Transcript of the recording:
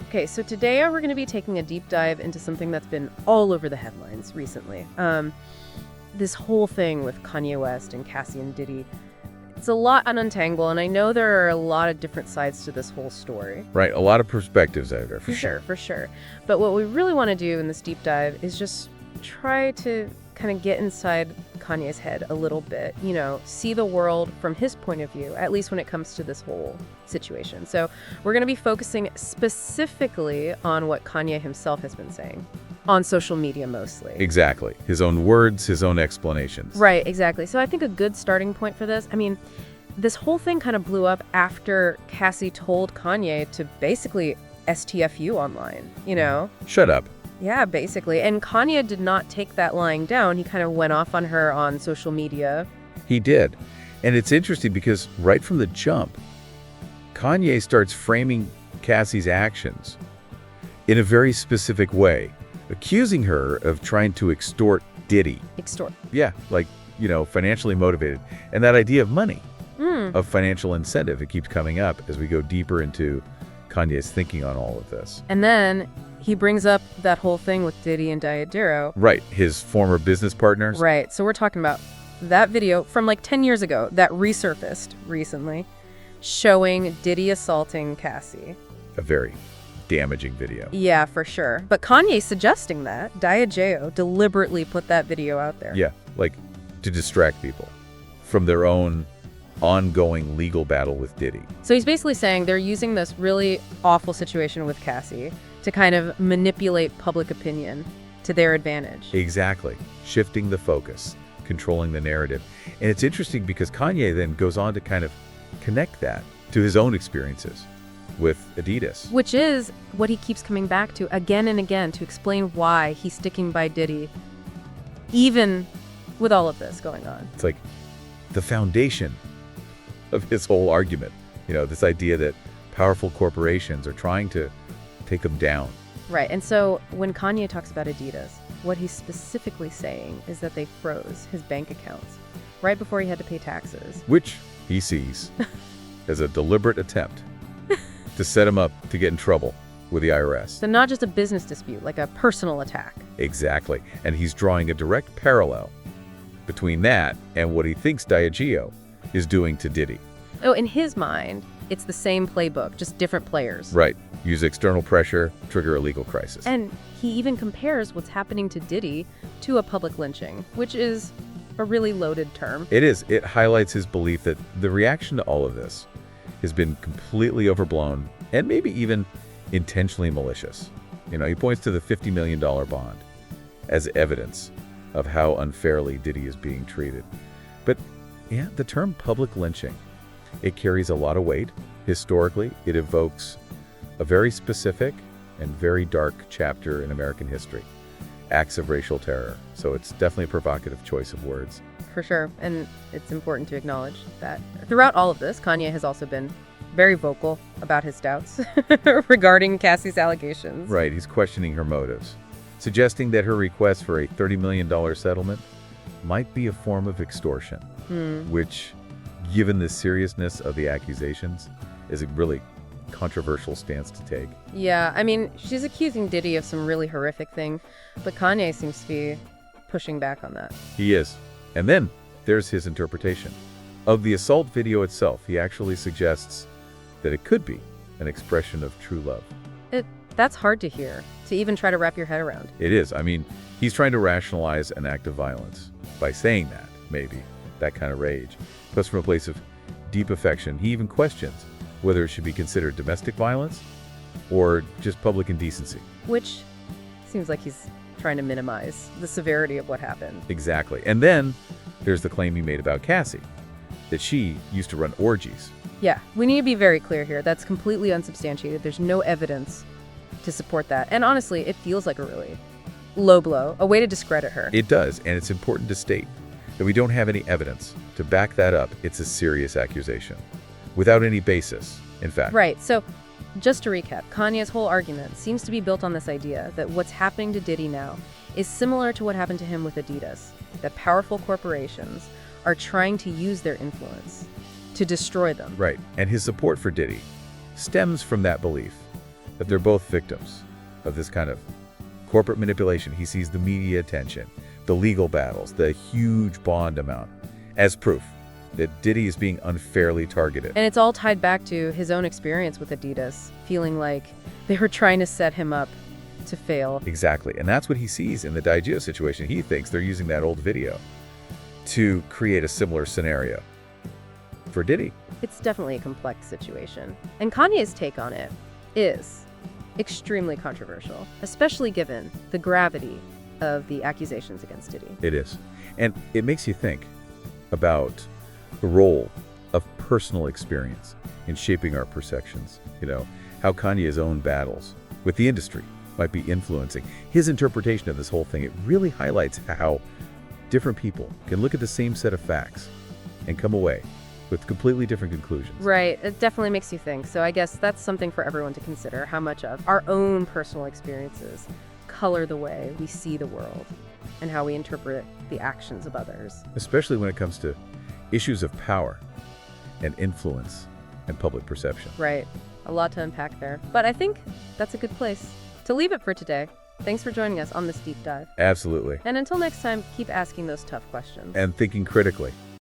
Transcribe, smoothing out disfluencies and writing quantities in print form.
Okay, so today we're going to be taking a deep dive into something that's been all over the headlines recently. This whole thing with Kanye West and Cassie and Diddy. It's a lot to untangle, and I know there are a lot of different sides to this whole story. Right, a lot of perspectives out there, for sure. For sure. But what we really want to do in this deep dive is just try to kind of get inside Kanye's head a little bit, see the world from his point of view, at least when it comes to this whole situation. So we're going to be focusing specifically on what Kanye himself has been saying, on social media mostly. Exactly. His own words, his own explanations. Right, exactly. So I think a good starting point for this, this whole thing kind of blew up after Cassie told Kanye to basically STFU online, Shut up. Yeah, basically. And Kanye did not take that lying down. He kind of went off on her on social media. He did. And it's interesting because right from the jump, Kanye starts framing Cassie's actions in a very specific way, accusing her of trying to extort Diddy. Extort. Yeah, financially motivated. And that idea of money, of financial incentive, it keeps coming up as we go deeper into Kanye's thinking on all of this. And then he brings up that whole thing with Diddy and Diodero. Right, his former business partners. Right, so we're talking about that video from like 10 years ago that resurfaced recently, showing Diddy assaulting Cassie. A very damaging video. Yeah, for sure. But Kanye suggesting that Diageo deliberately put that video out there. Yeah, to distract people from their own ongoing legal battle with Diddy. So he's basically saying they're using this really awful situation with Cassie to kind of manipulate public opinion to their advantage. Exactly. Shifting the focus, controlling the narrative. And it's interesting because Kanye then goes on to kind of connect that to his own experiences with Adidas. Which is what he keeps coming back to again and again to explain why he's sticking by Diddy, even with all of this going on. It's like the foundation of his whole argument. This idea that powerful corporations are trying to take him down. Right, and so when Kanye talks about Adidas, what he's specifically saying is that they froze his bank accounts right before he had to pay taxes. Which he sees as a deliberate attempt to set him up to get in trouble with the IRS. So not just a business dispute, like a personal attack. Exactly, and he's drawing a direct parallel between that and what he thinks Diageo is doing to Diddy. Oh, in his mind, it's the same playbook, just different players. Right. Use external pressure, trigger a legal crisis. And he even compares what's happening to Diddy to a public lynching, which is a really loaded term. It is. It highlights his belief that the reaction to all of this has been completely overblown and maybe even intentionally malicious. He points to the $50 million bond as evidence of how unfairly Diddy is being treated. But yeah, the term public lynching, it carries a lot of weight. Historically, it evokes a very specific and very dark chapter in American history, acts of racial terror. So it's definitely a provocative choice of words. For sure, and it's important to acknowledge that throughout all of this, Kanye has also been very vocal about his doubts regarding Cassie's allegations. Right, he's questioning her motives, suggesting that her request for a $30 million settlement might be a form of extortion, which, given the seriousness of the accusations, is a really controversial stance to take. Yeah, she's accusing Diddy of some really horrific thing, but Kanye seems to be pushing back on that. He is. And then there's his interpretation. Of the assault video itself, he actually suggests that it could be an expression of true love. That's hard to hear, to even try to wrap your head around. It is. He's trying to rationalize an act of violence by saying that, maybe, that kind of rage. Plus, from a place of deep affection, he even questions whether it should be considered domestic violence or just public indecency. Which seems like he's trying to minimize the severity of what happened. Exactly. And then there's the claim he made about Cassie, that she used to run orgies. Yeah, we need to be very clear here. That's completely unsubstantiated. There's no evidence to support that. And honestly, it feels like a really low blow, a way to discredit her. It does, and it's important to state that we don't have any evidence to back that up. It's a serious accusation, without any basis, in fact. Right, so just to recap, Kanye's whole argument seems to be built on this idea that what's happening to Diddy now is similar to what happened to him with Adidas, that powerful corporations are trying to use their influence to destroy them. Right, and his support for Diddy stems from that belief that they're both victims of this kind of corporate manipulation. He sees the media attention, the legal battles, the huge bond amount as proof that Diddy is being unfairly targeted. And it's all tied back to his own experience with Adidas, feeling like they were trying to set him up to fail. Exactly. And that's what he sees in the Daigeo situation. He thinks they're using that old video to create a similar scenario for Diddy. It's definitely a complex situation. And Kanye's take on it is extremely controversial, especially given the gravity of the accusations against Diddy. It is. And it makes you think about the role of personal experience in shaping our perceptions. How Kanye's own battles with the industry might be influencing his interpretation of this whole thing. It really highlights how different people can look at the same set of facts and come away with completely different conclusions. Right. It definitely makes you think. So I guess that's something for everyone to consider, how much of our own personal experiences color the way we see the world and how we interpret the actions of others. Especially when it comes to issues of power and influence and public perception. Right. A lot to unpack there. But I think that's a good place to leave it for today. Thanks for joining us on this deep dive. Absolutely. And until next time, keep asking those tough questions. And thinking critically.